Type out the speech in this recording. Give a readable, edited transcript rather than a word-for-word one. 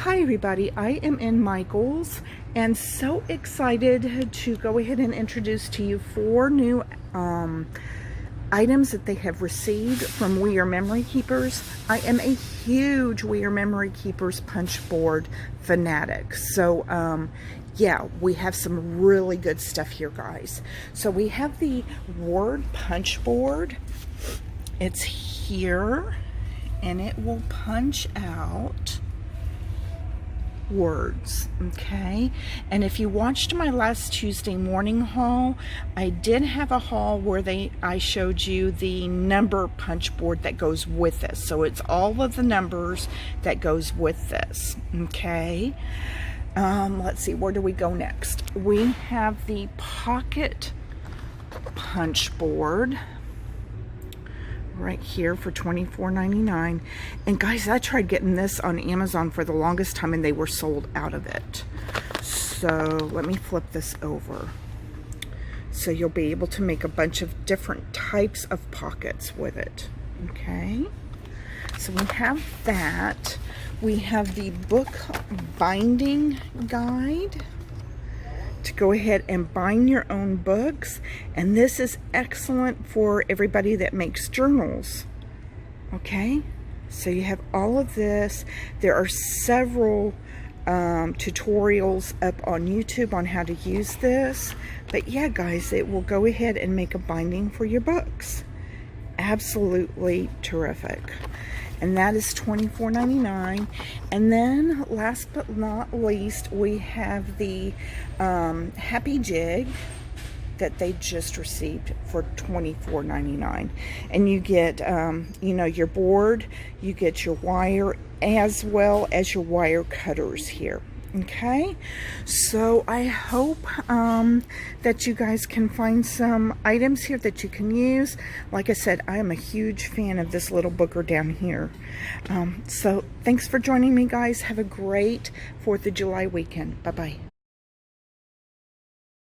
Hi everybody, I am in Michael's and so excited to go ahead and introduce to you 4 new items that they have received from We Are Memory Keepers. I am a huge We Are Memory Keepers punch board fanatic. So yeah, we have some really good stuff here, guys. So we have the word punch board. It's here and it will punch out words, okay? And if you watched my last Tuesday morning haul, I did have a haul where I showed you the number punch board that goes with this. So it's all of the numbers that goes with this, okay? Let's see, where do we go next? We have the pocket punch board right here for $24.99. And guys, I tried getting this on Amazon for the longest time and they were sold out of it. So let me flip this over. So you'll be able to make a bunch of different types of pockets with it. Okay. So we have that. We have the book binding guide to go ahead and bind your own books, and this is excellent for everybody that makes journals. Okay, so you have all of this. There are several tutorials up on YouTube on how to use this, but yeah guys, it will go ahead and make a binding for your books. Absolutely terrific. And that is $24.99. And then last but not least, we have the Happy Jig that they just received for $24.99. And you get you know, your board, you get your wire, as well as your wire cutters here. Okay, so I hope that you guys can find some items here that you can use. Like I said, I am a huge fan of this little booker down here. So thanks for joining me, guys. Have a great 4th of July weekend. Bye-bye.